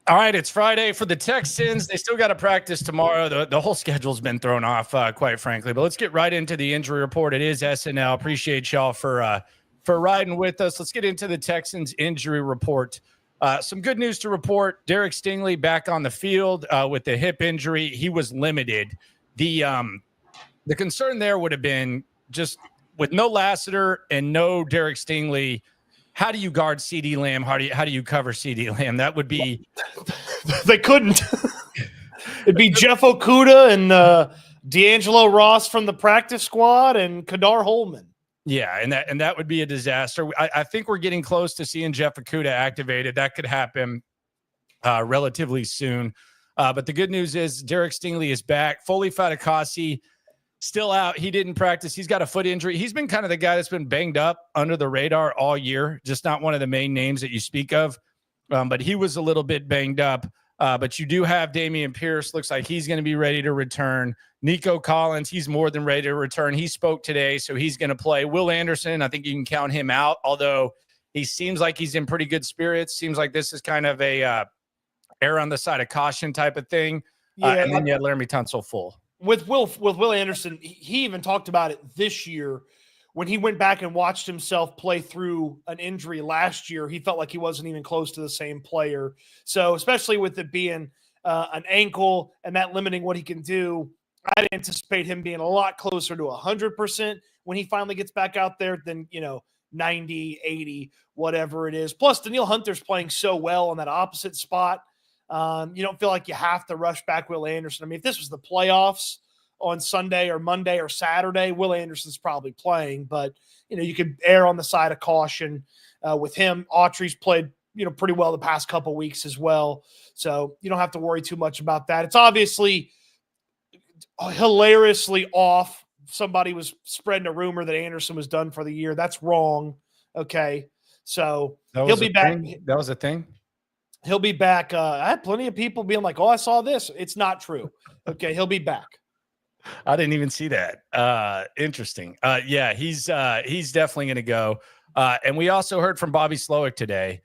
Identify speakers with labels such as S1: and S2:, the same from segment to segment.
S1: All right, it's Friday for the Texans. They still got to practice tomorrow. The whole schedule's been thrown off, quite frankly. But let's get right into the injury report. It is S&L. Appreciate y'all for riding with us. Let's get into the Texans injury report. Some good news to report. Derek Stingley back on the field with the hip injury. He was limited. The concern there would have been just with no Lassiter and no Derek Stingley. How do you guard CD Lamb? How do you cover CD Lamb? That would be
S2: they couldn't. It'd be Jeff Okudah and D'Angelo Ross from the practice squad and Kadar Holman.
S1: Yeah, and that would be a disaster. I think we're getting close to seeing Jeff Okudah activated. That could happen relatively soon. But the good news is Derek Stingley is back. Foley Fatukasi still out. He didn't practice. He's got a foot injury. He's been kind of the guy that's been banged up under the radar all year, just not one of the main names that you speak of. But he was a little bit banged up. But you do have Dameon Pierce. Looks like he's going to be ready to return. Nico Collins, he's more than ready to return. He spoke today, so he's going to play. Will Anderson, I think you can count him out, although he seems like he's in pretty good spirits. Seems like this is kind of a err on the side of caution type of thing.
S2: Yeah,
S1: and then you had Laramie Tunsil full.
S2: With Will Anderson, he even talked about it this year when he went back and watched himself play through an injury last year. He felt like he wasn't even close to the same player. So especially with it being an ankle and that limiting what he can do, I'd anticipate him being a lot closer to 100% when he finally gets back out there than, 90, 80, whatever it is. Plus, Danielle Hunter's playing so well on that opposite spot. You don't feel like you have to rush back Will Anderson. I mean, if this was the playoffs on Sunday or Monday or Saturday, Will Anderson's probably playing, but you could err on the side of caution with him. Autry's played, pretty well the past couple weeks as well. So you don't have to worry too much about that. It's obviously hilariously off. Somebody was spreading a rumor that Anderson was done for the year. That's wrong. Okay. So he'll be back.
S1: That was a thing.
S2: He'll be back. I had plenty of people being like, "Oh, I saw this." It's not true. Okay, he'll be back.
S1: I didn't even see that. Interesting. Yeah, he's definitely going to go. And we also heard from Bobby Slowick today,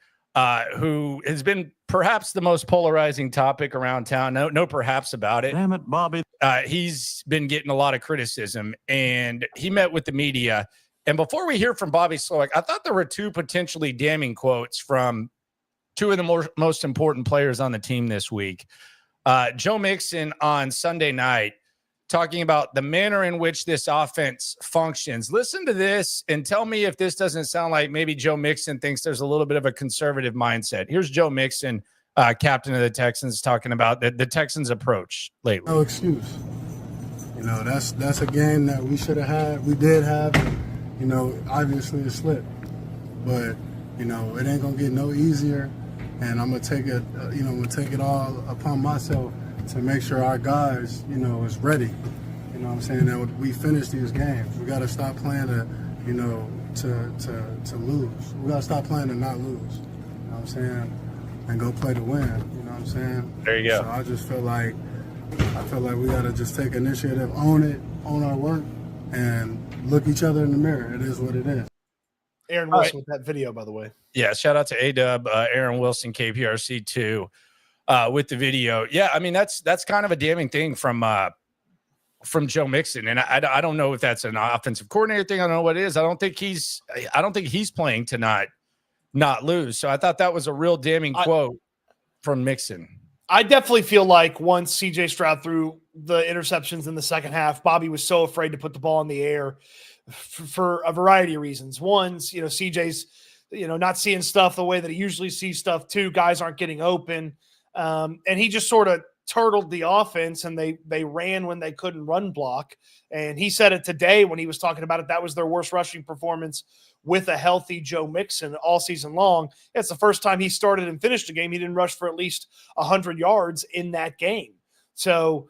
S1: who has been perhaps the most polarizing topic around town. No perhaps about it.
S3: Damn it, Bobby.
S1: He's been getting a lot of criticism, and he met with the media. And before we hear from Bobby Slowick, I thought there were two potentially damning quotes from two of the most important players on the team this week. Joe Mixon on Sunday night talking about the manner in which this offense functions. Listen to this and tell me if this doesn't sound like maybe Joe Mixon thinks there's a little bit of a conservative mindset. Here's Joe Mixon, captain of the Texans, talking about the Texans' approach lately.
S4: No excuse. That's a game that we should have had. We did have, obviously a slip. But, it ain't going to get no easier. And I'm going to take it, all upon myself to make sure our guys, is ready. You know what I'm saying? That we finish these games. We got to stop playing to lose. We got to stop playing to not lose. You know what I'm saying? And go play to win. You know what I'm saying?
S1: There you go.
S4: So I just feel like we got to just take initiative, own our work, and look each other in the mirror. It is what it is.
S2: Aaron Wilson with that video, by the way.
S1: Yeah, shout out to A-Dub, Aaron Wilson, KPRC too, with the video. Yeah, I mean that's kind of a damning thing from Joe Mixon, and I don't know if that's an offensive coordinator thing. I don't know what it is. I don't think he's playing to not lose. So I thought that was a real damning quote from Mixon.
S2: I definitely feel like once CJ Stroud threw the interceptions in the second half, Bobby was so afraid to put the ball in the air for a variety of reasons. One, CJ's, not seeing stuff the way that he usually sees stuff. Two, guys aren't getting open. And he just sort of turtled the offense, and they ran when they couldn't run block. And he said it today when he was talking about it. That was their worst rushing performance with a healthy Joe Mixon all season long. It's the first time he started and finished a game. He didn't rush for at least 100 yards in that game. So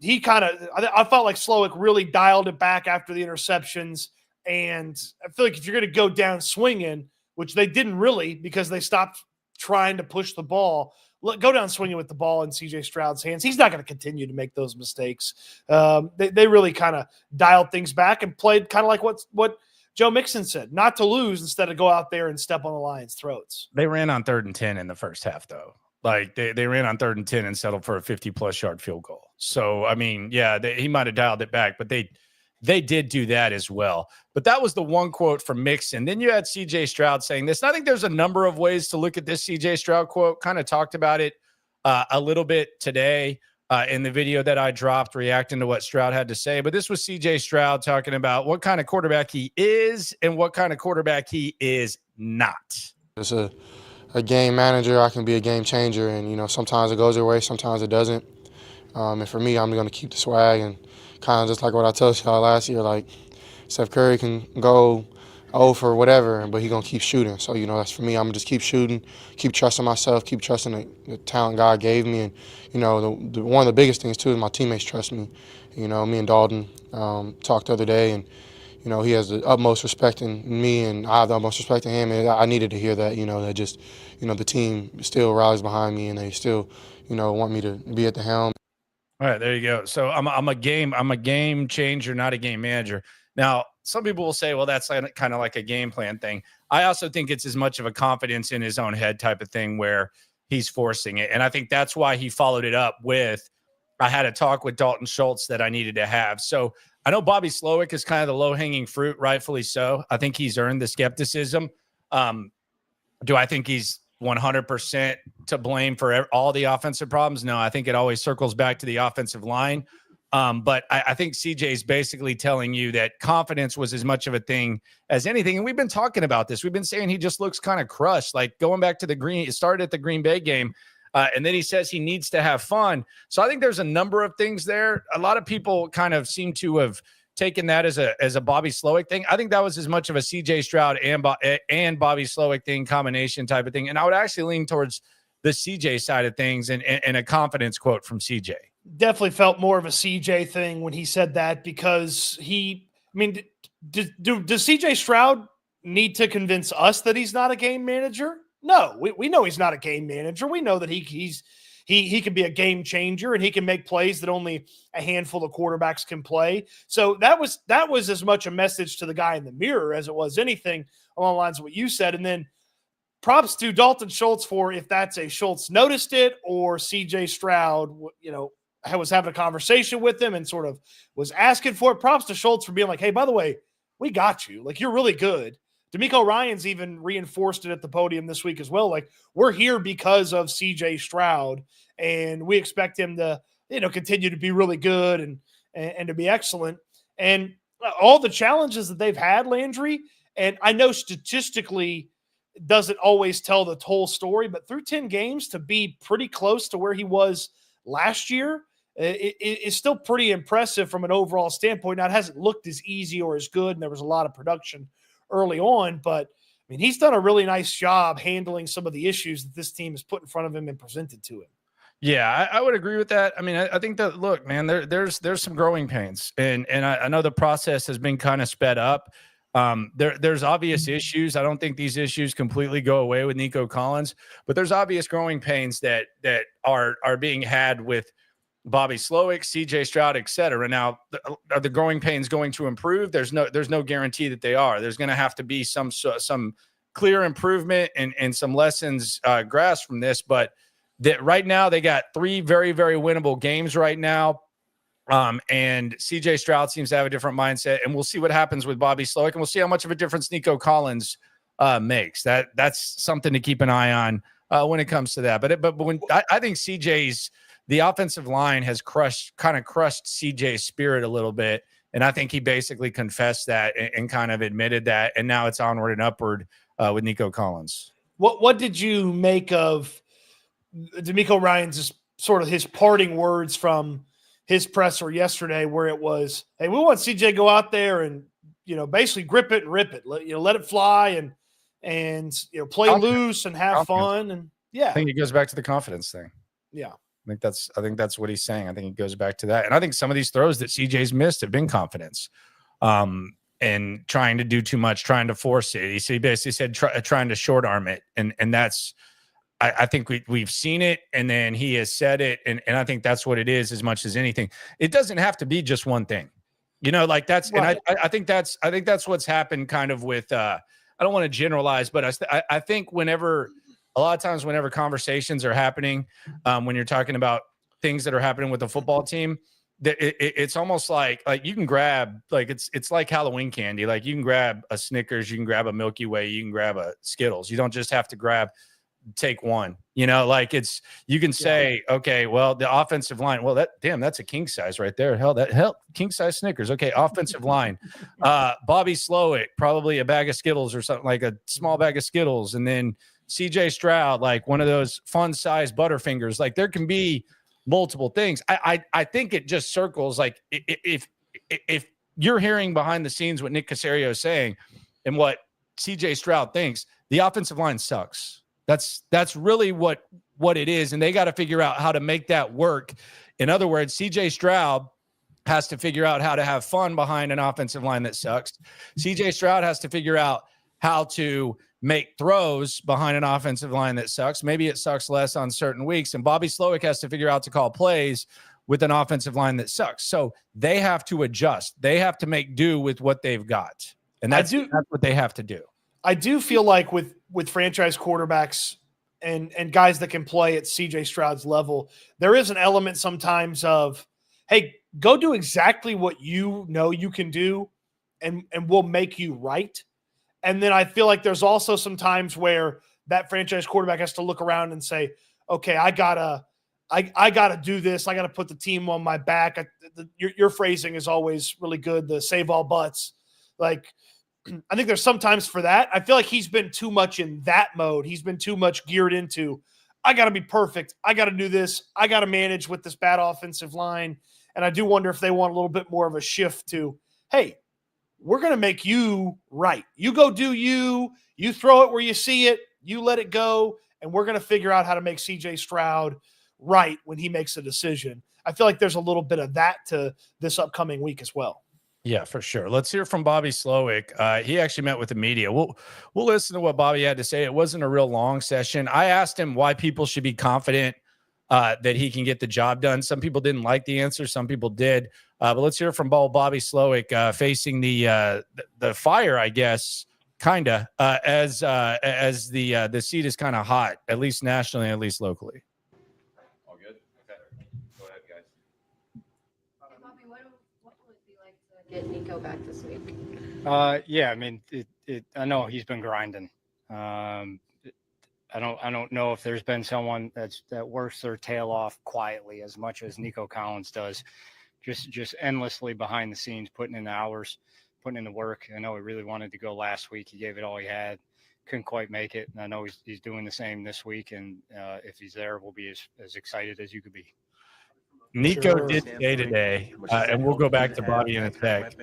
S2: he I felt like Slowick really dialed it back after the interceptions. And I feel like if you're going to go down swinging, which they didn't really because they stopped trying to push the ball, go down swinging with the ball in CJ Stroud's hands. He's not going to continue to make those mistakes. They really kind of dialed things back and played kind of like what Joe Mixon said, not to lose instead of go out there and step on the Lions' throats.
S1: They ran on 3rd and 10 in the first half, though. Like they ran on 3rd and 10 and settled for a 50+ yard field goal. So, I mean, yeah, he might have dialed it back, but they did do that as well. But that was the one quote from Mixon. Then you had CJ Stroud saying this. And I think there's a number of ways to look at this CJ Stroud quote. Kind of talked about it a little bit today in the video that I dropped reacting to what Stroud had to say. But this was CJ Stroud talking about what kind of quarterback he is and what kind of quarterback he is not.
S3: It's a game manager. I can be a game changer, and sometimes it goes your way, sometimes it doesn't. And for me, I'm going to keep the swag, and kind of just like what I told y'all last year, like Steph Curry can go 0 for whatever, but he's going to keep shooting. So, that's for me. I'm going to just keep shooting, keep trusting myself, keep trusting the talent God gave me. And, one of the biggest things, too, is my teammates trust me. Me and Dalton talked the other day, and, he has the utmost respect in me, and I have the utmost respect in him. And I needed to hear that, that just, the team still rallies behind me, and they still, want me to be at the helm.
S1: All right, there you go. So I'm a game changer, not a game manager. Now, some people will say, well, that's kind of like a game plan thing. I also think it's as much of a confidence in his own head type of thing where he's forcing it. And I think that's why he followed it up with, I had a talk with Dalton Schultz that I needed to have. So I know Bobby Slowick is kind of the low-hanging fruit, rightfully so. I think he's earned the skepticism. Do I think he's 100% to blame for all the offensive problems? No, I think it always circles back to the offensive line. But I think CJ is basically telling you that confidence was as much of a thing as anything. And we've been talking about this. We've been saying he just looks kind of crushed, like going back to it started at the Green Bay game. And then he says he needs to have fun. So I think there's a number of things there. A lot of people kind of seem to have taken that as a Bobby Slowick thing. I think that was as much of a CJ Stroud and Bobby Slowick thing combination type of thing. And I would actually lean towards the CJ side of things and a confidence quote from CJ.
S2: Definitely felt more of a CJ thing when he said that, because does CJ Stroud need to convince us that he's not a game manager? No, we know he's not a game manager. We know that he can be a game changer, and he can make plays that only a handful of quarterbacks can play. So that was as much a message to the guy in the mirror as it was anything along the lines of what you said. And then props to Dalton Schultz for, if that's a Schultz noticed it or CJ Stroud, was having a conversation with him and sort of was asking for it. Props to Schultz for being like, hey, by the way, we got you. Like, you're really good. D'Amico Ryans even reinforced it at the podium this week as well. Like, we're here because of CJ Stroud, and we expect him to, continue to be really good and to be excellent. And all the challenges that they've had, Landry, and I know statistically it doesn't always tell the whole story, but through 10 games to be pretty close to where he was last year, it's still pretty impressive from an overall standpoint. Now, it hasn't looked as easy or as good, and there was a lot of production early on, but he's done a really nice job handling some of the issues that this team has put in front of him and presented to him.
S1: Yeah, I would agree with that. I think that, look, man, there's some growing pains, and I know the process has been kind of sped up. There's obvious issues. I don't think these issues completely go away with Nico Collins, but there's obvious growing pains that are being had with Bobby Slowick, CJ Stroud, et cetera. Now, are the growing pains going to improve? There's no guarantee that they are. There's going to have to be some clear improvement and some lessons grasped from this. But that right now they got 3 very, very winnable games right now. And CJ Stroud seems to have a different mindset, and we'll see what happens with Bobby Slowick, and we'll see how much of a difference Nico Collins makes. That's something to keep an eye on when it comes to that. But when I think the offensive line has crushed CJ's spirit a little bit. And I think he basically confessed that and kind of admitted that. And now it's onward and upward with Nico Collins.
S2: What did you make of D'Amico Ryans' sort of his parting words from his presser yesterday, where it was, hey, we want CJ to go out there and, basically grip it and rip it, let it fly and play loose and have fun. And yeah,
S1: I think it goes back to the confidence thing.
S2: Yeah.
S1: I think that's what he's saying. I think it goes back to that. And I think some of these throws that CJ's missed have been confidence and trying to do too much, trying to force it. He basically said trying to short arm it. And that's, I think we've seen it, and then he has said it. And I think that's what it is as much as anything. It doesn't have to be just one thing, like that's, right. And I think that's what's happened kind of with, I don't want to generalize, but I think whenever a lot of times whenever conversations are happening, when you're talking about things that are happening with the football team, it's almost like you can grab, like it's like Halloween candy. Like you can grab a Snickers, you can grab a Milky Way, you can grab a Skittles. You don't just have to take one, like you can say, okay, well, the offensive line, well, that's a king size right there. Hell, king size Snickers. Okay. Offensive line, Bobby Slowick, probably a bag of Skittles or something, like a small bag of Skittles. And then CJ Stroud, like one of those fun size Butterfingers. Like there can be multiple things. I think it just circles. Like if you're hearing behind the scenes what Nick Caserio is saying and what CJ Stroud thinks, the offensive line sucks. That's really what it is. And they got to figure out how to make that work. In other words, CJ Stroud has to figure out how to have fun behind an offensive line that sucks. CJ Stroud has to figure out how to make throws behind an offensive line that sucks. Maybe it sucks less on certain weeks. And Bobby Slowick has to figure out to call plays with an offensive line that sucks. So they have to adjust. They have to make do with what they've got. And that's what they have to do.
S2: I do feel like with franchise quarterbacks and guys that can play at CJ Stroud's level, there is an element sometimes of, hey, go do exactly what you know you can do and we'll make you right. And then I feel like there's also some times where that franchise quarterback has to look around and say, okay, I gotta do this. I gotta put the team on my back. Your phrasing is always really good. The save all butts. Like, I think there's sometimes for that. I feel like he's been too much in that mode. He's been too much geared into, I got to be perfect. I got to do this. I got to manage with this bad offensive line. And I do wonder if they want a little bit more of a shift to, hey, we're going to make you right. You go do you throw it where you see it, you let it go, and we're going to figure out how to make CJ Stroud right when he makes a decision. I feel like there's a little bit of that to this upcoming week as well.
S1: Yeah, for sure. Let's hear from Bobby Slowick. He actually met with the media. We'll listen to what Bobby had to say. It wasn't a real long session. I asked him why people should be confident that he can get the job done. Some people didn't like the answer. Some people did. But let's hear from Bobby Slowick facing the fire, I guess, kind of as the seat is kind of hot, at least nationally, at least locally.
S5: All good. Okay. Go ahead, guys.
S6: Bobby, what will it be like to get Nico back this week?
S7: Yeah, I mean, I know he's been grinding. I don't know if there's been someone that works their tail off quietly as much as Nico Collins does, just endlessly behind the scenes, putting in the hours, putting in the work. I know he really wanted to go last week. He gave it all he had, couldn't quite make it. And I know he's doing the same this week. And if he's there, we'll be as excited as you could be.
S1: Nico did say today, and we'll go back to Bobby in a sec.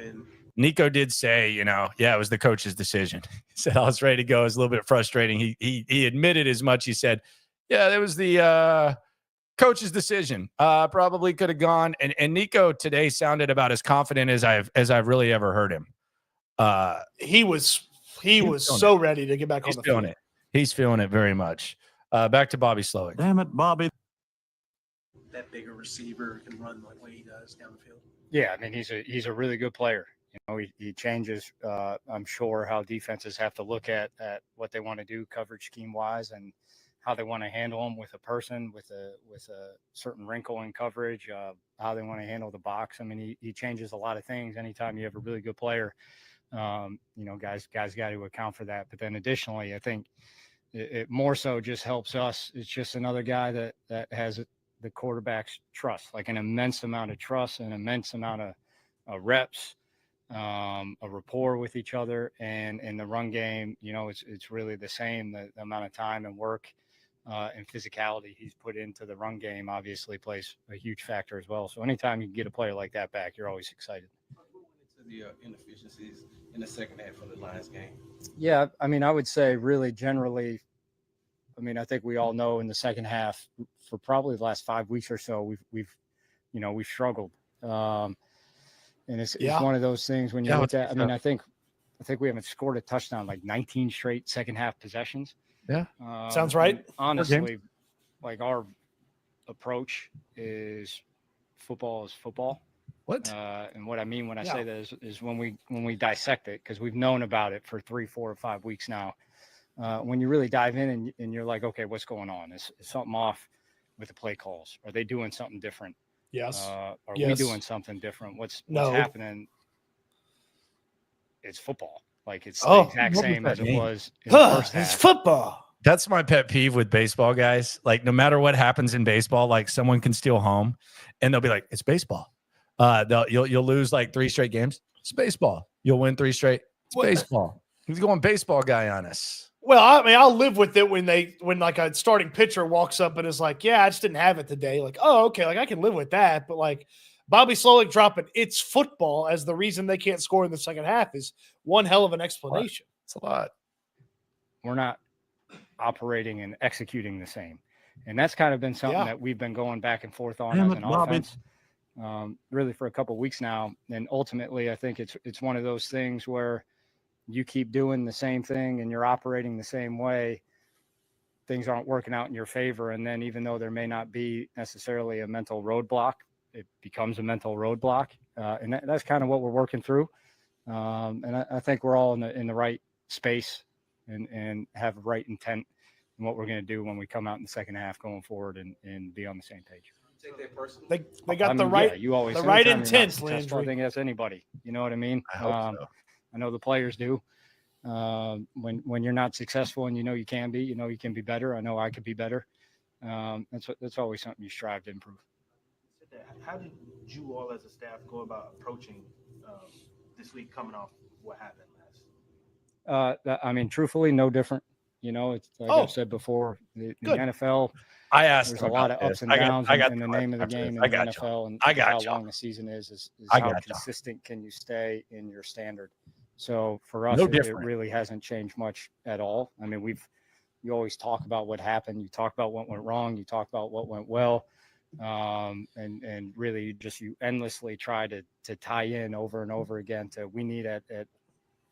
S1: Nico did say, it was the coach's decision. He said, I was ready to go. It was a little bit frustrating. He admitted as much. He said, yeah, that was the coach's decision. Probably could have gone. And Nico today sounded about as confident as I've really ever heard him.
S2: He was so ready to get back on the field.
S1: He's feeling it very much. Back to Bobby Slowick.
S8: Damn it, Bobby.
S9: That bigger receiver can run the way he does down the field.
S7: Yeah, I mean, he's a really good player. He changes, I'm sure, how defenses have to look at what they want to do coverage scheme wise and how they want to handle them with a person with a certain wrinkle in coverage, how they want to handle the box. I mean, he changes a lot of things anytime you have a really good player. Guys got to account for that. But then additionally, I think it more so just helps us. It's just another guy that has the quarterback's trust, like an immense amount of trust, an immense amount of reps, a rapport with each other. And in the run game, it's really the same. The amount of time and work and physicality he's put into the run game obviously plays a huge factor as well. So anytime you can get a player like that back, you're always excited.
S9: The inefficiencies in the second half of the Lions game.
S7: Yeah, I mean, I would say really generally, I mean, I think we all know in the second half for probably the last 5 weeks or so, we've struggled. And it's one of those things when you look at, I mean, I think we haven't scored a touchdown like 19 straight second half possessions.
S1: Yeah.
S2: Sounds right.
S7: Honestly, like our approach is football is football.
S1: What?
S7: And what I mean when I say that is when we dissect it, because we've known about it for 3, 4, or 5 weeks now. when you really dive in and you're like, okay, what's going on? Is something off with the play calls? Are they doing something different?
S2: Yes.
S7: Are we
S2: Yes.
S7: doing something different? What's
S2: No.
S7: happening? It's football. Like it's the
S2: Oh,
S7: exact
S1: what does
S7: same
S1: that
S7: as it
S1: mean?
S7: was in the first
S2: It's
S7: half.
S2: football.
S1: That's my pet peeve with baseball guys. Like no matter what happens in baseball, like someone can steal home and they'll be like, it's baseball. You'll lose like 3 straight games. It's baseball. You'll win 3 straight. It's
S2: What?
S1: baseball. He's going baseball guy on us.
S2: Well, I mean, I'll live with it when like a starting pitcher walks up and is like, yeah, I just didn't have it today. Like, oh, okay. Like I can live with that. But like Bobby Slowick dropping it's football as the reason they can't score in the second half is one hell of an explanation.
S1: It's a lot.
S7: We're not operating and executing the same. And that's kind of been something that we've been going back and forth on as an offense, really for a couple of weeks now. And ultimately, I think it's one of those things where you keep doing the same thing and you're operating the same way, things aren't working out in your favor. And then even though there may not be necessarily a mental roadblock, it becomes a mental roadblock. And that's kind of what we're working through. And I think we're all in the right space and have the right intent in what we're going to do when we come out in the second half going forward and be on the same page.
S5: Take that personally.
S2: They got
S7: you always
S2: the right
S7: anytime you're not
S2: intent,
S7: successful, I
S2: Landry.
S7: think that's anybody. You know what I mean?
S1: I hope so.
S7: I know the players do. When you're not successful and you know you can be, you know you can be better. I know I could be better. That's always something you strive to improve.
S9: How did you all as a staff go about approaching this week coming off what happened last?
S7: I mean, truthfully, no different. You know, it's like I've said before, the NFL.
S1: I asked
S7: There's
S1: him
S7: a lot
S1: about
S7: of ups
S1: this.
S7: and
S1: I got-
S7: downs
S1: I got
S7: in the
S1: the
S7: name of the
S1: question.
S7: game in
S1: I
S7: the
S1: got
S7: NFL and
S1: I got
S7: how
S1: you.
S7: long the season is
S1: I
S7: how
S1: got you.
S7: consistent can you stay in your standard. So for us,
S1: No
S7: it
S1: different.
S7: really hasn't changed much at all. I mean, you always talk about what happened. You talk about what went wrong. You talk about what went well. And really you endlessly try to tie in over and over again to we need at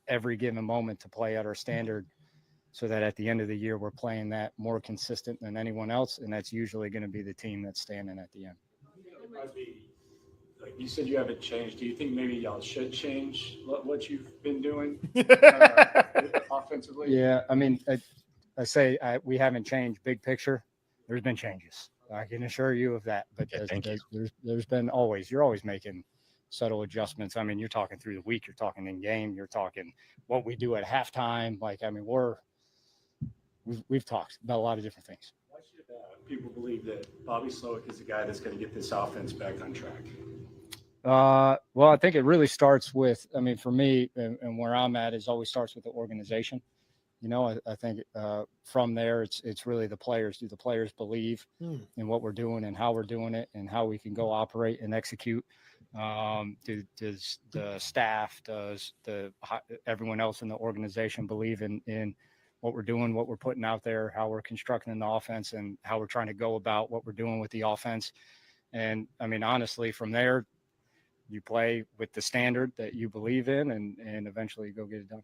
S7: every given moment to play at our standard so that at the end of the year, we're playing that more consistent than anyone else. And that's usually going to be the team that's standing at the end.
S8: It might be, like you said, you haven't changed. Do you think maybe y'all should change what you've been doing offensively?
S7: Yeah, I mean, I say we haven't changed big picture. There's been changes. I can assure you of that. But there's been you're always making subtle adjustments. I mean, you're talking through the week, you're talking in game, you're talking what we do at halftime. Like, I mean, we've talked about a lot of different things.
S8: Why should people believe that Bobby Slowick is the guy that's going to get this offense back on track?
S7: Well, I think it really starts with, I mean, for me and where I'm at is always starts with the organization. You know, I think from there, it's really the players. Do the players believe in what we're doing and how we're doing it and how we can go operate and execute? Does the staff, does everyone else in the organization believe in what we're doing, what we're putting out there, how we're constructing the offense and how we're trying to go about what we're doing with the offense? And I mean, honestly, from there, you play with the standard that you believe in and eventually go get it done.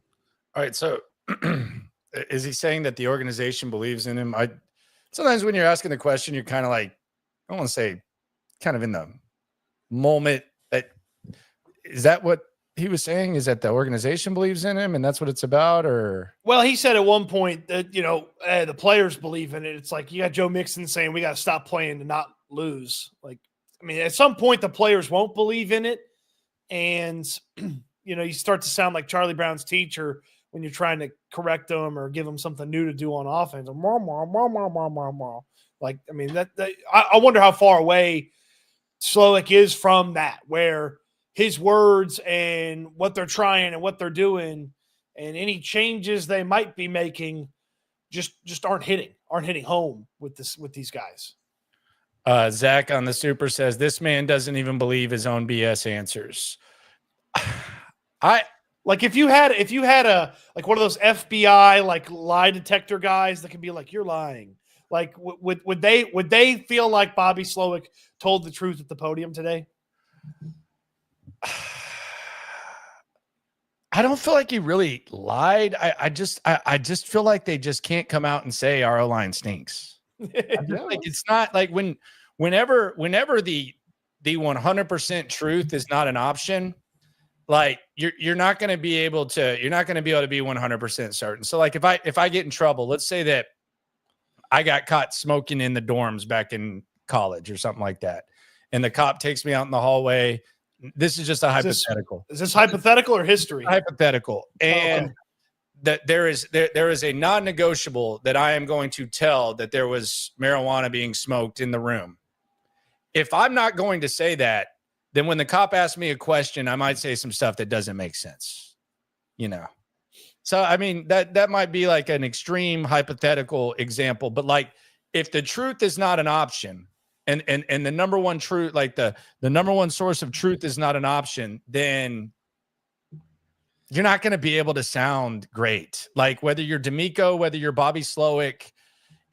S1: All right. So is he saying that the organization believes in him? Sometimes when you're asking the question, you're kind of like, I don't want to say kind of in the moment. Is that what he was saying? Is that the organization believes in him and that's what it's about? Or
S2: Well, he said at one point that, the players believe in it. It's like you got Joe Mixon saying we got to stop playing to not lose. Like, I mean, at some point the players won't believe in it. And, you start to sound like Charlie Brown's teacher when you're trying to correct them or give them something new to do on offense. Like, I mean, I wonder how far away Slowick is from that, where his words and what they're trying and what they're doing and any changes they might be making just aren't hitting home with these guys.
S1: Zach on the super says this man doesn't even believe his own BS answers.
S2: Like if you had a like one of those FBI like lie detector guys that could be like, you're lying. Like would they feel like Bobby Slowick told the truth at the podium today?
S1: I don't feel like he really lied. I just feel like they just can't come out and say our O-line stinks. Like it's not like whenever the 100% truth is not an option, like you're not going to be able to be 100% certain. So like if I get in trouble, let's say that I got caught smoking in the dorms back in college or something like that, and the cop takes me out in the hallway. This is just a hypothetical.
S2: Is this hypothetical or history?
S1: Hypothetical. And
S2: okay.
S1: that there is a non-negotiable that I am going to tell that there was marijuana being smoked in the room. If I'm not going to say that, then when the cop asks me a question, I might say some stuff that doesn't make sense, you know? So, I mean, that might be like an extreme hypothetical example, but like if the truth is not an option and the number one truth, like the number one source of truth is not an option, then you're not going to be able to sound great. Like whether you're D'Amico, whether you're Bobby Slowick,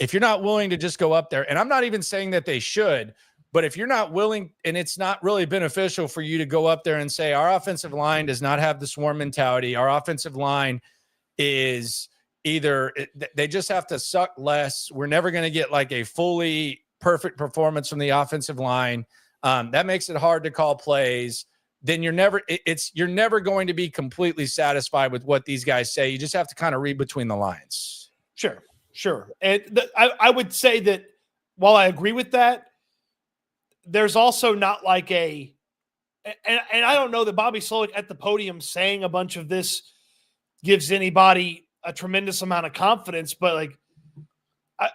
S1: if you're not willing to just go up there, and I'm not even saying that they should, but if you're not willing, and it's not really beneficial for you to go up there and say, our offensive line does not have the swarm mentality. Our offensive line is either they just have to suck less. We're never going to get like a fully perfect performance from the offensive line. That makes it hard to call plays. Then you're never going to be completely satisfied with what these guys say. You just have to kind of read between the lines.
S2: Sure. And I would say that while I agree with that, there's also not like and I don't know that Bobby Slowick at the podium saying a bunch of this gives anybody a tremendous amount of confidence, but like,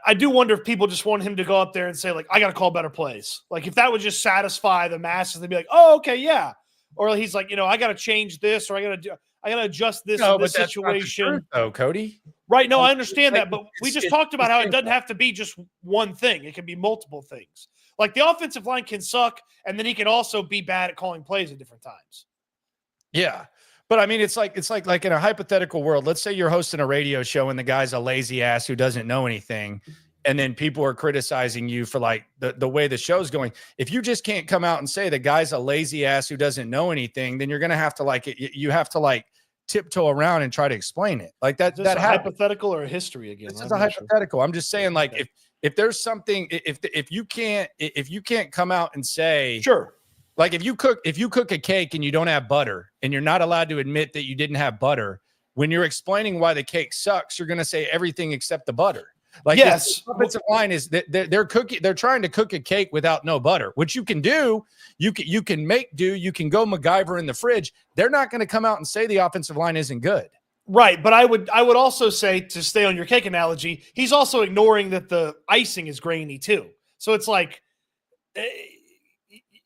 S2: I do wonder if people just want him to go up there and say like, I got to call better plays. Like if that would just satisfy the masses, they'd be like, oh, okay. Yeah. Or he's like, I got to change this, or I got to adjust this in this situation.
S1: Oh, Cody.
S2: Right. No, I understand that, but we just talked about how it doesn't have to be just one thing. It can be multiple things. Like the offensive line can suck, and then he can also be bad at calling plays at different times.
S1: Yeah. But I mean, it's like in a hypothetical world, let's say you're hosting a radio show and the guy's a lazy ass who doesn't know anything. And then people are criticizing you for like the way the show's going. If you just can't come out and say the guy's a lazy ass who doesn't know anything, then you're going to have to you have to like tiptoe around and try to explain it. Like that. Is this
S2: a hypothetical or a history again?
S1: This is a hypothetical. Sure. I'm just saying like if there's something, if you can't come out and say,
S2: sure.
S1: Like if you cook a cake and you don't have butter and you're not allowed to admit that you didn't have butter, when you're explaining why the cake sucks, you're going to say everything except the butter. Like
S2: yes,
S1: the offensive line is that they're trying to cook a cake without no butter, which you can do. You can make do. You can go MacGyver in the fridge. They're not going to come out and say the offensive line isn't good.
S2: Right. But I would also say, to stay on your cake analogy, he's also ignoring that the icing is grainy too. So it's like,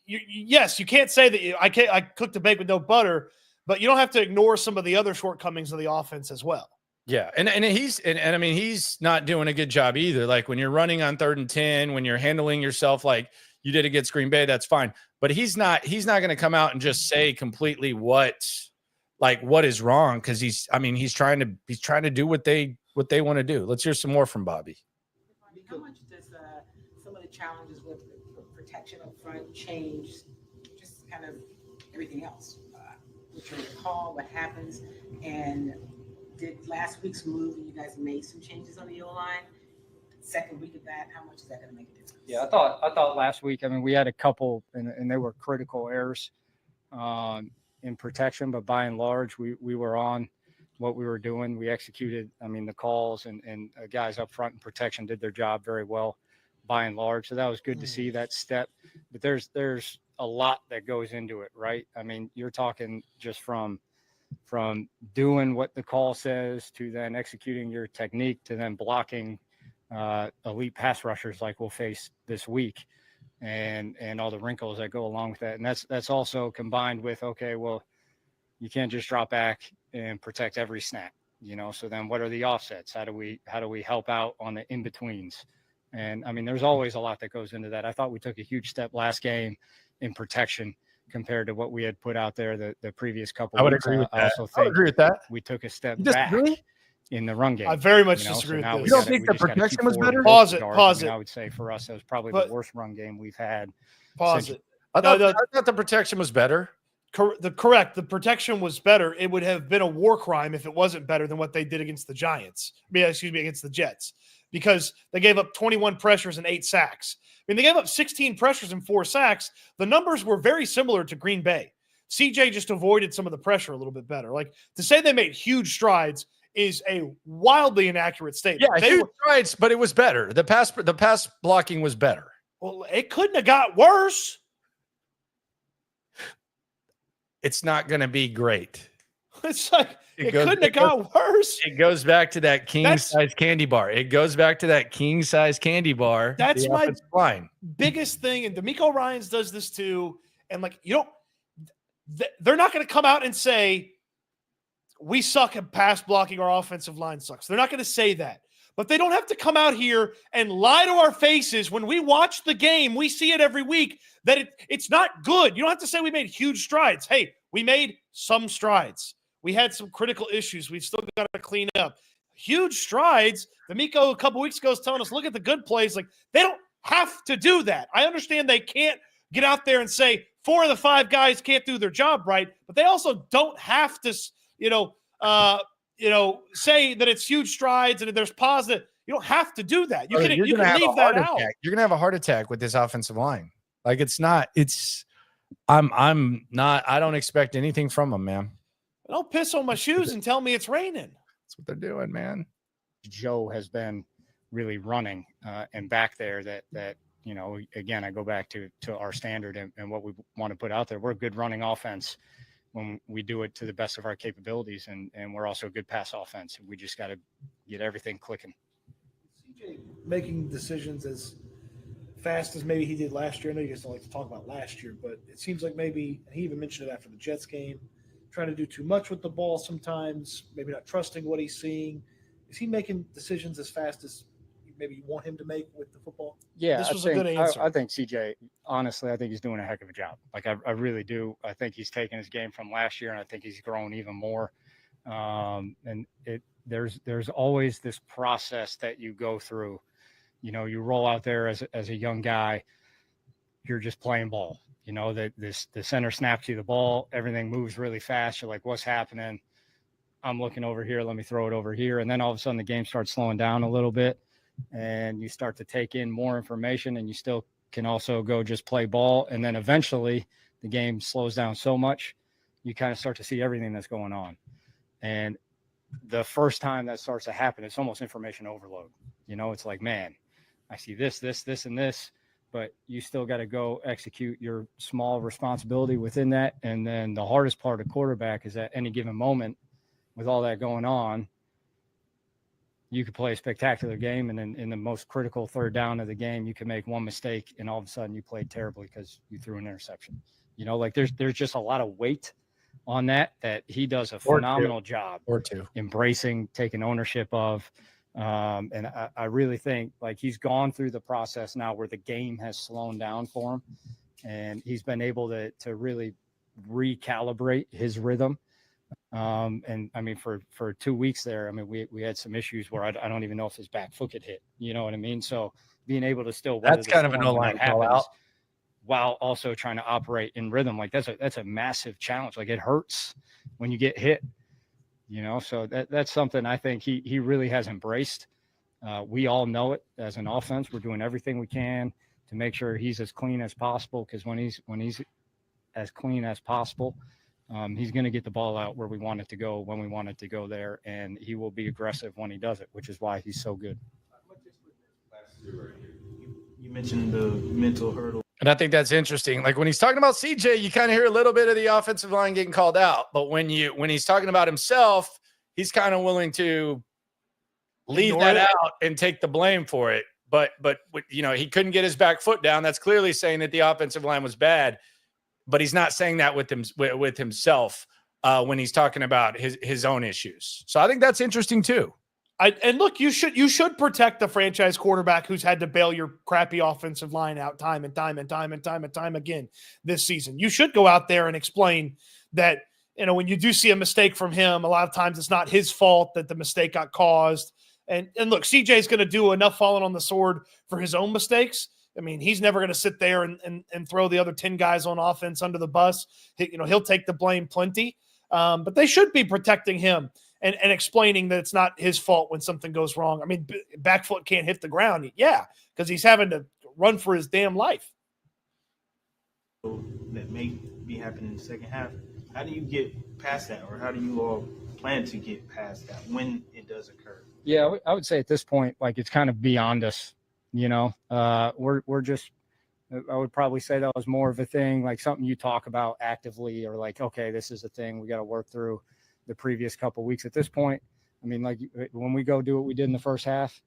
S2: yes, you can't say that I cooked a bake with no butter, but you don't have to ignore some of the other shortcomings of the offense as well.
S1: Yeah, and I mean he's not doing a good job either. Like when you're running on 3rd and 10, when you're handling yourself like you did against Green Bay, that's fine. But he's not going to come out and just say completely what is wrong, because he's trying to do what they want to do. Let's hear some more from Bobby.
S10: How much does some of the challenges with protection up front change just kind of everything else? What you recall, what happens, and did last week's move, you guys made some changes on the O-line? Second week of that, how much is that going to make a difference?
S7: Yeah, I thought last week, we had a couple, and they were critical errors in protection, but by and large, we were on what we were doing. We executed, the calls and guys up front in protection did their job very well by and large. So that was good to see that step. But there's a lot that goes into it, right? You're talking just from doing what the call says to then executing your technique to then blocking elite pass rushers like we'll face this week and all the wrinkles that go along with that. And that's also combined with, okay, well, you can't just drop back and protect every snap, so then what are the offsets? How do we help out on the in-betweens? And there's always a lot that goes into that. I thought we took a huge step last game in protection compared to what we had put out there the previous couple.
S1: I would
S7: weeks.
S1: agree with that.
S7: I also think
S1: agree with that.
S7: We took a step back in the run game.
S2: I very much disagree with this.
S1: You don't think the protection was better?
S2: Pause it.
S7: I would say for us, that was probably the worst run game we've had.
S2: Pause it.
S1: I thought the protection was better.
S2: Correct. The protection was better. It would have been a war crime if it wasn't better than what they did against the Giants. Against the Jets, because they gave up 21 pressures and 8 sacks. They gave up 16 pressures and 4 sacks. The numbers were very similar to Green Bay. CJ just avoided some of the pressure a little bit better. Like, to say they made huge strides is a wildly inaccurate statement.
S1: Yeah, huge strides, but it was better. The pass blocking was better.
S2: Well, it couldn't have got worse.
S1: It's not going to be great.
S2: It's like it couldn't have got worse.
S1: It goes back to that king-size candy bar.
S2: That's my line. Biggest thing, and D'Amico Ryans does this too. And like, they're not going to come out and say we suck at pass blocking, our offensive line sucks. They're not going to say that. But they don't have to come out here and lie to our faces. When we watch the game, we see it every week that it's not good. You don't have to say we made huge strides. Hey, we made some strides. We had some critical issues we've still got to clean up. Huge strides. D'Amico a couple weeks ago was telling us, look at the good plays. Like, they don't have to do that. I understand they can't get out there and say 4 of the 5 guys can't do their job right, but they also don't have to, say that it's huge strides and there's positive. You don't have to do that. You can leave that out.
S1: You're going to have a heart attack with this offensive line. Like, I'm not, I don't expect anything from them, man.
S2: Don't piss on my shoes and tell me it's raining.
S1: That's what they're doing, man.
S7: Joe has been really running and back there that again, I go back to our standard and what we want to put out there. We're a good running offense when we do it to the best of our capabilities, and we're also a good pass offense. We just got to get everything clicking.
S2: CJ making decisions as fast as maybe he did last year. I know you guys don't like to talk about last year, but it seems like maybe, and he even mentioned it after the Jets game, trying to do too much with the ball sometimes, maybe not trusting what he's seeing. Is he making decisions as fast as maybe you want him to make with the football?
S7: Yeah,
S2: this was a good answer.
S7: I think CJ, honestly, I think he's doing a heck of a job. Like, I really do. I think he's taken his game from last year, and I think he's grown even more. There's always this process that you go through. You roll out there as a young guy, you're just playing ball. That the center snaps you the ball, everything moves really fast. You're like, what's happening? I'm looking over here. Let me throw it over here. And then all of a sudden the game starts slowing down a little bit, and you start to take in more information, and you still can also go just play ball. And then eventually the game slows down so much, you kind of start to see everything that's going on. And the first time that starts to happen, it's almost information overload. It's like, man, I see this, and this, but you still got to go execute your small responsibility within that. And then the hardest part of quarterback is at any given moment, with all that going on, you could play a spectacular game, and then in the most critical third down of the game, you can make one mistake, and all of a sudden you played terribly because you threw an interception. There's just a lot of weight on that he does a phenomenal job embracing, taking ownership of. And I really think, like, he's gone through the process now where the game has slowed down for him, and he's been able to really recalibrate his rhythm. And I mean, for 2 weeks there, I mean, we had some issues where I don't even know if his back foot could hit, you know what I mean? So being able to still,
S1: that's kind of an O-line call out,
S7: while also trying to operate in rhythm. Like, that's a massive challenge. Like, it hurts when you get hit, so that's something I think he really has embraced. We all know it as an offense. We're doing everything we can to make sure he's as clean as possible, because when he's as clean as possible, he's going to get the ball out where we want it to go, when we want it to go there, and he will be aggressive when he does it, which is why he's so good.
S9: You mentioned the mental hurdle.
S1: And I think that's interesting. Like, when he's talking about CJ, you kind of hear a little bit of the offensive line getting called out. But when he's talking about himself, he's kind of willing to leave that out and take the blame for it. But he couldn't get his back foot down. That's clearly saying that the offensive line was bad. But he's not saying that with himself when he's talking about his own issues. So I think that's interesting too.
S2: And look, you should protect the franchise quarterback who's had to bail your crappy offensive line out time and time again this season. You should go out there and explain that, when you do see a mistake from him, a lot of times it's not his fault that the mistake got caused. And look, CJ's going to do enough falling on the sword for his own mistakes. I mean, he's never going to sit there and throw the other 10 guys on offense under the bus. He'll take the blame plenty, but they should be protecting him and explaining that it's not his fault when something goes wrong. I mean, back foot can't hit the ground. Yeah, because he's having to run for his damn life.
S9: That may be happening in the second half. How do you get past that, or how do you all plan to get past that when it does occur?
S7: Yeah, I would say at this point, like, it's kind of beyond us. We're just. I would probably say that was more of a thing, like something you talk about actively, or like, okay, this is a thing we got to work through the previous couple of weeks. At this point, I mean, like, when we go do what we did in the first half,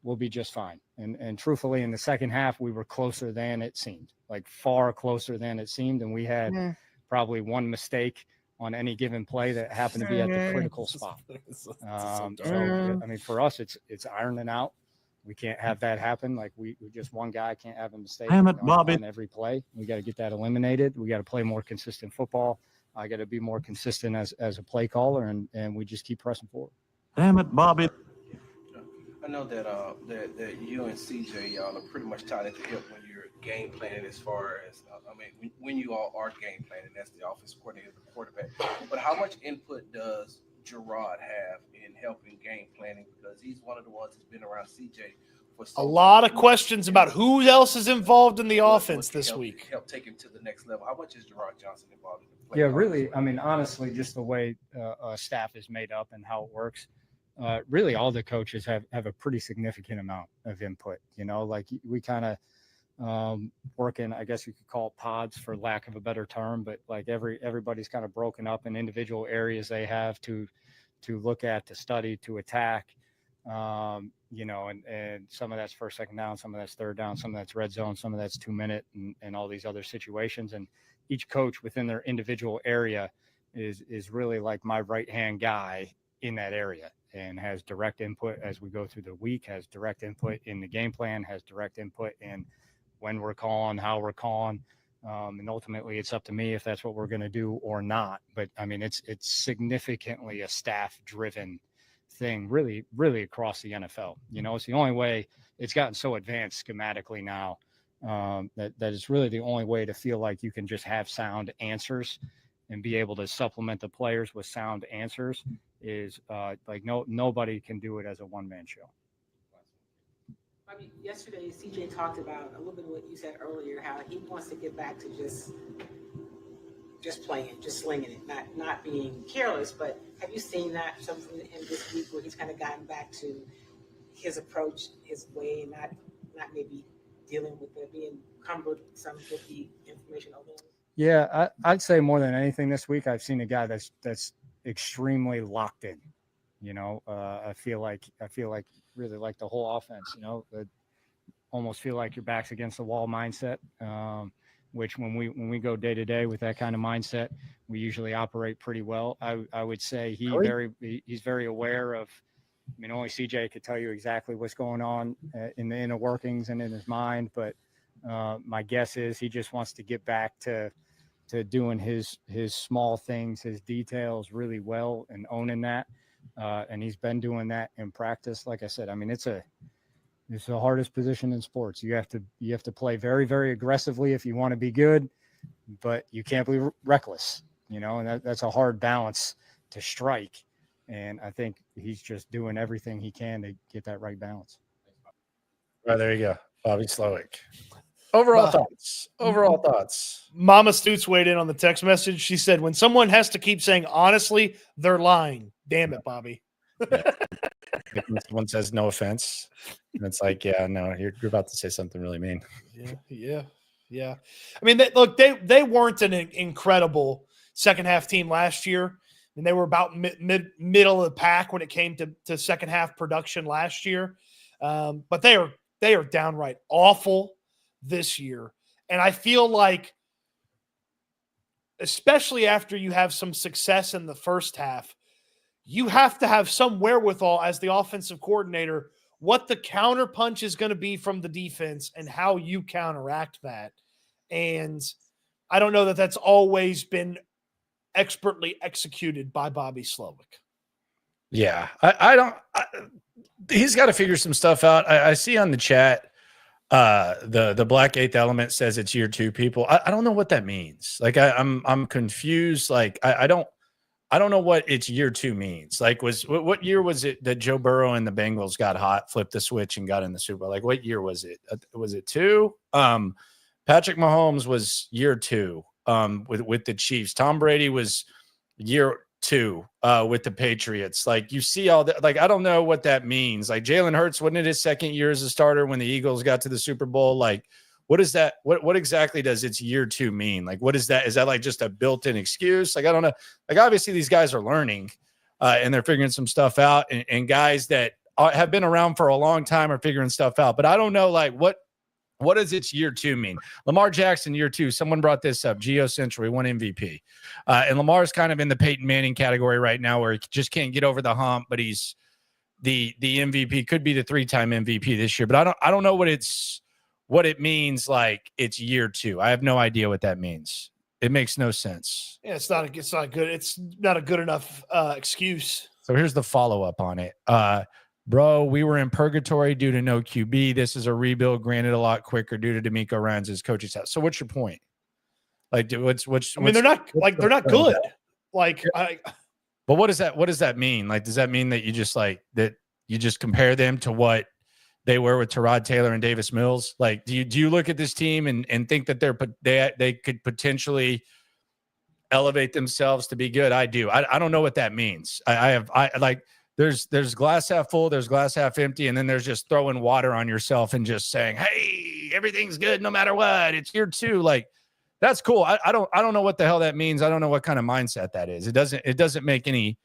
S7: we'll be just fine. And truthfully, in the second half, we were closer than it seemed, like far closer than it seemed. And we had probably one mistake on any given play that happened to be at the critical spot. So, I mean, for us, it's ironing out. We can't have that happen. Like, we just, one guy can't have a mistake on every play. We got to get that eliminated. We got to play more consistent football. I got to be more consistent as a play caller, and we just keep pressing forward.
S11: Damn it, Bobby.
S12: I know that you and CJ, y'all are pretty much tied at the hip when you're game planning, as far as, when you all are game planning, that's the offense coordinator, the quarterback. But how much input does Gerard have in helping game planning? Because he's one of the ones that's been around CJ for
S2: a lot of questions about who else is involved in the offense this week.
S12: Help take him to the next level. How much is Gerard Johnson involved in the play?
S7: Yeah, really. I mean, honestly, just the way staff is made up and how it works. Really, all the coaches have a pretty significant amount of input. Like, we kind of work in, I guess you could call it pods, for lack of a better term, but like everybody's kind of broken up in individual areas they have to look at, to study, to attack. And some of that's first, second down, some of that's third down, some of that's red zone, some of that's 2-minute, and all these other situations. And each coach within their individual area is really like my right-hand guy in that area, and has direct input as we go through the week, has direct input in the game plan, has direct input in when we're calling, how we're calling. And ultimately it's up to me if that's what we're going to do or not. But I mean, it's significantly a staff driven thing, really, really across the NFL. It's the only way. It's gotten so advanced schematically now that it's really the only way to feel like you can just have sound answers and be able to supplement the players with sound answers. Is nobody can do it as a one-man show.
S10: I mean, yesterday CJ talked about a little bit of what you said earlier, how he wants to get back to just playing, just slinging it, not being careless. But have you seen that something in this week where he's kind of gotten back to his approach, his way, and not maybe dealing with being cumbered some with the information over there?
S7: Yeah, I'd say more than anything this week, I've seen a guy that's extremely locked in. I feel like really like the whole offense, almost feel like your back's against the wall mindset, which when we go day to day with that kind of mindset, we usually operate pretty well. I would say he's very aware of, only CJ could tell you exactly what's going on in the inner workings and in his mind. But my guess is he just wants to get back to doing his small things, his details really well, and owning that. And he's been doing that in practice. Like I said, it's the hardest position in sports. You have to play very, very aggressively if you want to be good, but you can't be reckless, and that's a hard balance to strike. And I think he's just doing everything he can to get that right balance.
S1: Well, there you go. Bobby Slowick. Overall thoughts.
S2: Mama Stoots weighed in on the text message. She said, when someone has to keep saying honestly, they're lying. Damn it, Bobby.
S1: Yeah. Someone says no offense, and it's like, yeah, no, you're about to say something really mean.
S2: Yeah. They weren't an incredible second half team last year. And they were about middle of the pack when it came to second half production last year. But they are downright awful this year. And I feel like, especially after you have some success in the first half, you have to have some wherewithal as the offensive coordinator, what the counterpunch is going to be from the defense and how you counteract that. And I don't know that that's always been expertly executed by Bobby Slowick.
S1: Yeah, he's got to figure some stuff out. I see on the chat, the Black Eighth Element says it's year 2 people. I don't know what that means. Like, I'm confused. Like, I don't know what it's year 2 means. Like, what year was it that Joe Burrow and the Bengals got hot, flipped the switch, and got in the Super Bowl? Like, what year was it? Was it 2? Patrick Mahomes was year 2. with the Chiefs. Tom Brady was year 2 with the Patriots. Like, you see all that. Like, I don't know what that means. Like, Jalen Hurts, wasn't it his second year as a starter when the Eagles got to the Super Bowl? Like, what is that? What exactly does its year 2 mean? Like, what is that? Is that like just a built-in excuse? Like, I don't know. Like, obviously these guys are learning and they're figuring some stuff out, and guys that have been around for a long time are figuring stuff out. But I don't know, like, what does its year 2 mean? Lamar Jackson, year 2. Someone brought this up. Geo Central, he won MVP. And Lamar's kind of in the Peyton Manning category right now, where he just can't get over the hump, but he's the MVP, could be the 3-time MVP this year. But I don't know what it means. Like, it's year 2. I have no idea what that means. It makes no sense.
S2: Yeah, it's not good. It's not a good enough excuse.
S1: So here's the follow-up on it. Bro, we were in purgatory due to no QB. This is a rebuild, granted a lot quicker due to D'Amico Ryans' coach's house. So what's your point? Like, what's
S2: I mean, they're not good. Like,
S1: but what does that mean? Like, does that mean that you just compare them to what they were with Tyrod Taylor and Davis Mills? Like, do you look at this team and think that they could potentially elevate themselves to be good? I do. I don't know what that means. There's glass half full, there's glass half empty, and then there's just throwing water on yourself and just saying, hey, everything's good no matter what. It's year 2. Like, that's cool. I don't know what the hell that means. I don't know what kind of mindset that is. It doesn't make any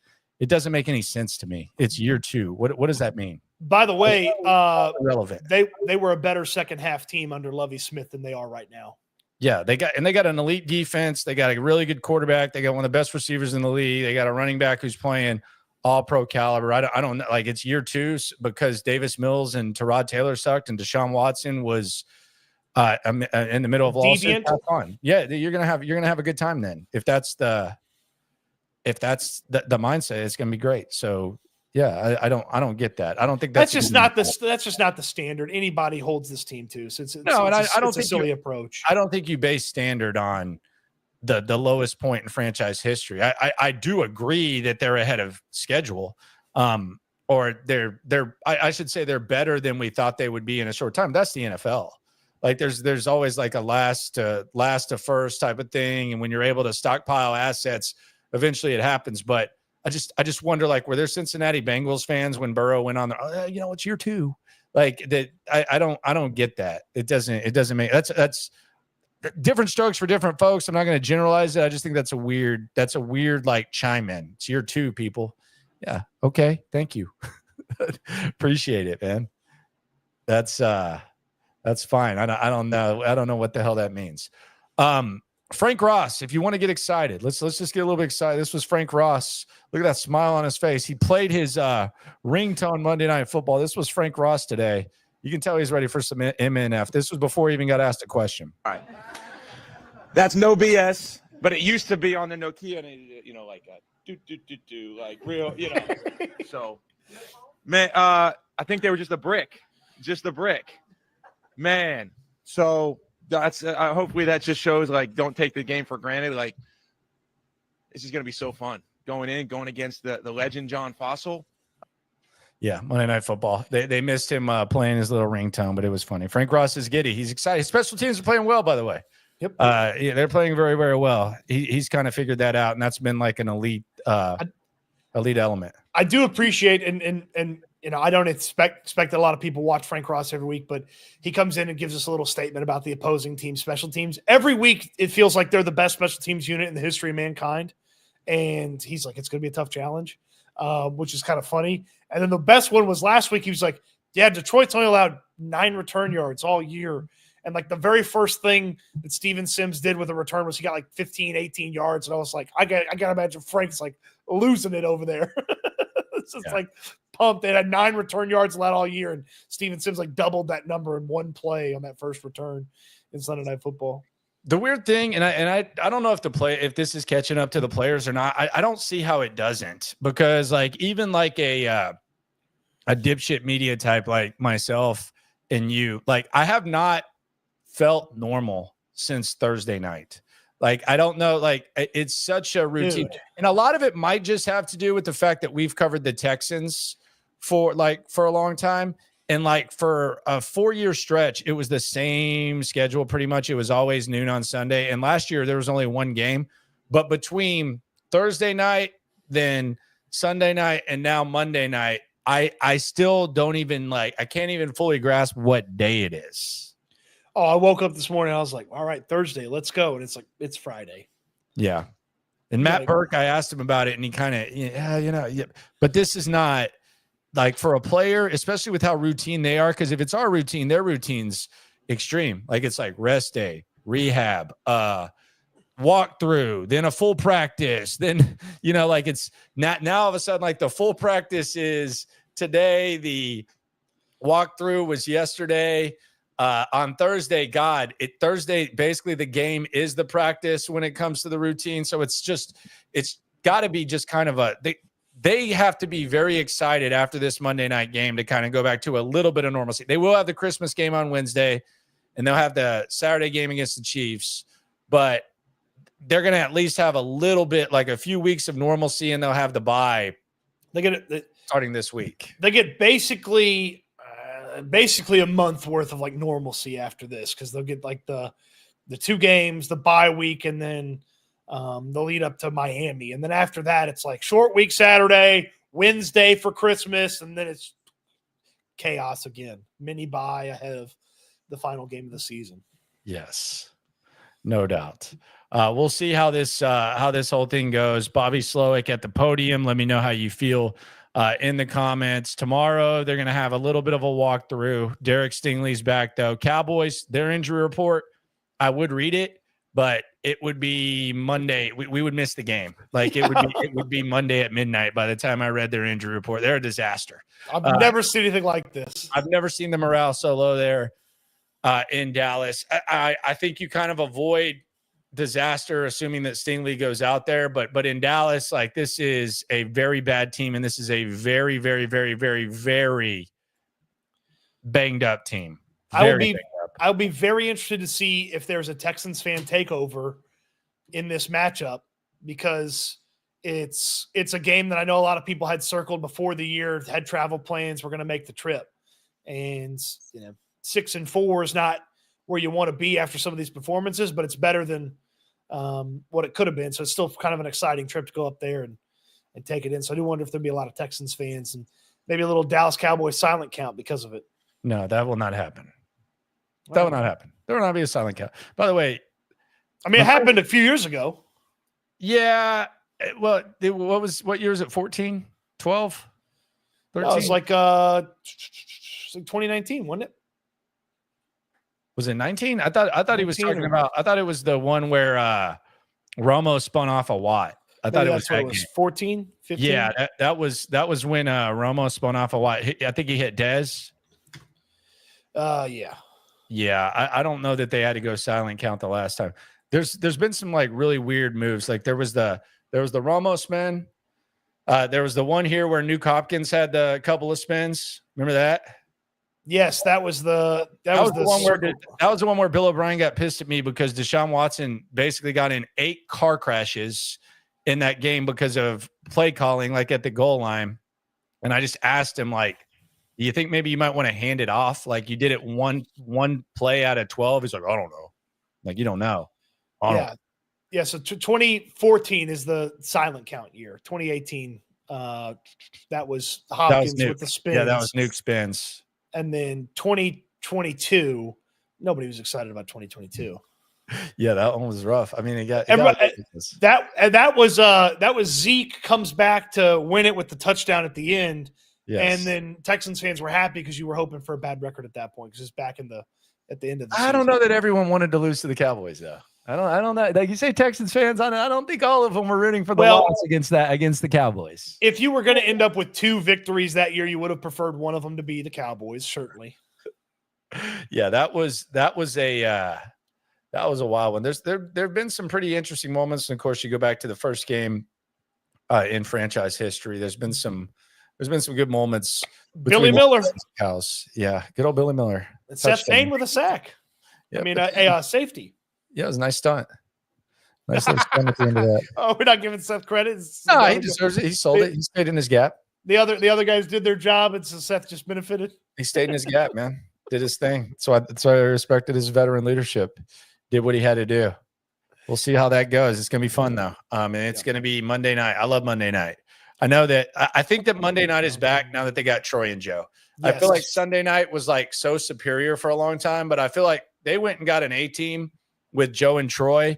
S1: sense to me. It's year 2. What does that mean?
S2: By the way,
S1: relevant.
S2: They were a better second half team under Lovie Smith than they are right now.
S1: Yeah, they got an elite defense. They got a really good quarterback. They got one of the best receivers in the league. They got a running back who's playing all pro caliber. I don't know. Like, it's year 2 because Davis Mills and Tyrod Taylor sucked and Deshaun Watson was in the middle of all on. Yeah, you're gonna have a good time then. If that's the mindset, it's gonna be great. So yeah, I don't get that. I don't think that's just not
S2: the standard anybody holds this team to. So it's a silly approach.
S1: I don't think you base standard on the lowest point in franchise history. I do agree that they're ahead of schedule, or I should say they're better than we thought they would be in a short time. That's the NFL. Like, there's always like a last to first type of thing, and when you're able to stockpile assets, eventually it happens. But I just wonder, like, were there Cincinnati Bengals fans when Burrow went on there? Oh, it's year 2. Like that. I don't get that. It doesn't make that's different strokes for different folks. I'm not going to generalize it. I just think that's a weird like chime in. It's year 2, people. Yeah. Okay. Thank you. Appreciate it, man. That's fine. I don't know. I don't know what the hell that means. Frank Ross, if you want to get excited, let's just get a little bit excited. This was Frank Ross. Look at that smile on his face. He played his ringtone Monday Night Football. This was Frank Ross today. You can tell he's ready for some MNF. This was before he even got asked a question.
S11: All right. That's no BS, but it used to be on the Nokia, and like a like real, So, man, I think they were just a brick, man. So that's hopefully that just shows, like, don't take the game for granted. Like, this is gonna be so fun going against the legend John Fossil.
S1: Yeah, Monday Night Football. They missed him playing his little ringtone, but it was funny. Frank Ross is giddy. He's excited. His special teams are playing well, by the way.
S2: Yep.
S1: Yeah, they're playing very, very well. He's kind of figured that out, and that's been like an elite element.
S2: I do appreciate, and I don't expect that a lot of people watch Frank Ross every week, but he comes in and gives us a little statement about the opposing team special teams. Every week, it feels like they're the best special teams unit in the history of mankind, and he's like, it's going to be a tough challenge, which is kind of funny. And then the best one was last week. He was like, yeah, Detroit's only allowed 9 return yards all year. And like the very first thing that Steven Sims did with a return was he got like 15, 18 yards. And I was like, I got to imagine Frank's like losing it over there. It's just like pumped. They had 9 return yards allowed all year. And Steven Sims like doubled that number in one play on that first return in Sunday Night Football.
S1: The weird thing, and I don't know if this is catching up to the players or not. I don't see how it doesn't, because like even like a dipshit media type like myself and you, like, I have not felt normal since Thursday night. Like, I don't know, like, it's such a routine. Dude. And a lot of it might just have to do with the fact that we've covered the Texans for a long time. And like for a 4-year stretch, it was the same schedule pretty much. It was always noon on Sunday. And last year there was only one game, but between Thursday night, then Sunday night, and now Monday night, I still don't even I can't even fully grasp what day it is.
S2: Oh, I woke up this morning. I was like, all right, Thursday, let's go. And it's Friday.
S1: Yeah. And Matt Burke, I asked him about it and he kind of, but this is not like for a player, especially with how routine they are. Cause if it's our routine, their routine's extreme. Like it's like rest day, rehab, walk through, then a full practice, then, it's not now all of a sudden, like the full practice is today. The walkthrough was yesterday. On Thursday, Thursday, basically the game is the practice when it comes to the routine. So it's got to be just kind of they have to be very excited after this Monday night game to kind of go back to a little bit of normalcy. They will have the Christmas game on Wednesday and they'll have the Saturday game against the Chiefs, but they're going to at least have a little bit, like a few weeks of normalcy, and they'll have the bye.
S2: They get it
S1: starting this week.
S2: They get basically a month worth of like normalcy after this, because they'll get like the 2 games, the bye week, and then they'll lead up to Miami. And then after that, it's like short week Saturday, Wednesday for Christmas, and then it's chaos again. Mini bye ahead of the final game of the season.
S1: Yes, no doubt. We'll see how this whole thing goes. Bobby Slowick at the podium. Let me know how you feel in the comments. Tomorrow, they're going to have a little bit of a walkthrough. Derek Stingley's back, though. Cowboys, their injury report, I would read it, but it would be Monday. We would miss the game. Like it would be Monday at midnight by the time I read their injury report. They're a disaster.
S2: I've never seen anything like this.
S1: I've never seen the morale so low there in Dallas. I think you kind of avoid disaster assuming that Stingley goes out there, but in Dallas, like, this is a very bad team, and this is a very, very, very, very, very banged up team.
S2: I would be very interested to see if there's a Texans fan takeover in this matchup, because it's a game that I know a lot of people had circled before the year, had travel plans, we're going to make the trip, and 6-4 is not where you want to be after some of these performances, but it's better than what it could have been. So it's still kind of an exciting trip to go up there and take it in. So I do wonder if there'll be a lot of Texans fans and maybe a little Dallas Cowboys silent count because of it.
S1: No, that will not happen. That will not happen. There will not be a silent count. By the way,
S2: I mean, it happened a few years ago.
S1: Yeah. Well, what year was it? 14, 12, 13?
S2: No, it was like 2019, wasn't it?
S1: Was it 19? I thought he was talking about. I thought it was the one where Romo spun off a Watt. I thought it was
S2: 14, 15.
S1: Yeah, that was when Romo spun off a Watt. I think he hit Dez.
S2: Yeah.
S1: Yeah, I don't know that they had to go silent count the last time. There's been some like really weird moves. Like there was the Romo spin. There was the one here where Nuke Hopkins had the couple of spins. Remember that?
S2: Yes, that was the
S1: one where Bill O'Brien got pissed at me because Deshaun Watson basically got in 8 car crashes in that game because of play calling, like at the goal line. And I just asked him, like, do you think maybe you might want to hand it off? Like, you did it one play out of 12. He's like, I don't know. Like, you don't know.
S2: Yeah. So 2014 is the silent count year. 2018, that was Hopkins with the spins.
S1: Yeah, that was Nuke spins.
S2: And then 2022, nobody was excited about 2022.
S1: Yeah, that one was rough. I mean,
S2: that was Zeke comes back to win it with the touchdown at the end. Yes. And then Texans fans were happy because you were hoping for a bad record at that point because it's back at the end of the season.
S1: I don't know that everyone wanted to lose to the Cowboys, though. I don't know. Like you say, Texans fans, I don't think all of them were rooting for the loss against the Cowboys.
S2: If you were going to end up with 2 victories that year, you would have preferred one of them to be the Cowboys, certainly.
S1: Yeah, that was a wild one. There have been some pretty interesting moments, and of course, you go back to the first game in franchise history. There's been some good moments.
S2: Billy Miller,
S1: Cows, yeah, good old Billy Miller.
S2: And Seth Payne with a sack.
S1: Yep.
S2: I mean, a safety.
S1: Yeah, it was a nice stunt. Nice little stunt at the end of that.
S2: Oh, we're not giving Seth credit.
S1: No, he deserves it. He sold it. He stayed in his gap.
S2: The other guys did their job, and so Seth just benefited.
S1: He stayed in his gap, man. Did his thing. That's why I respected his veteran leadership. Did what he had to do. We'll see how that goes. It's going to be fun, though. And it's going to be Monday night. I love Monday night. I know that I think that Monday night is back now that they got Troy and Joe. Yes. I feel like Sunday night was like so superior for a long time, but I feel like they went and got an A team with Joe and Troy.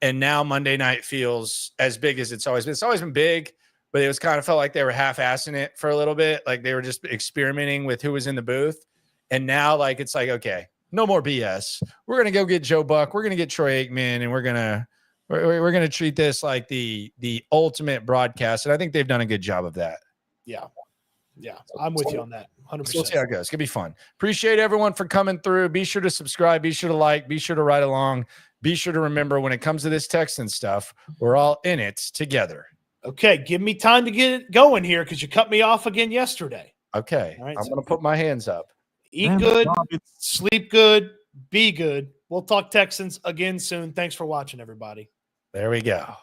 S1: And now Monday night feels as big as it's always been. It's always been big, but it was kind of felt like they were half-assing it for a little bit. Like they were just experimenting with who was in the booth. And now like, it's like, okay, no more BS. We're going to go get Joe Buck. We're going to get Troy Aikman, and we're going to treat this like the ultimate broadcast. And I think they've done a good job of that.
S2: Yeah. Yeah. I'm with you on that. 100%.
S1: We'll see how it goes. It's going to be fun. Appreciate everyone for coming through. Be sure to subscribe. Be sure to like. Be sure to ride along. Be sure to remember when it comes to this Texan stuff, we're all in it together.
S2: Okay. Give me time to get it going here because you cut me off again yesterday.
S1: Okay. All right, I'm going to put my hands up.
S2: Eat good, sleep good, be good. We'll talk Texans again soon. Thanks for watching, everybody.
S1: There we go.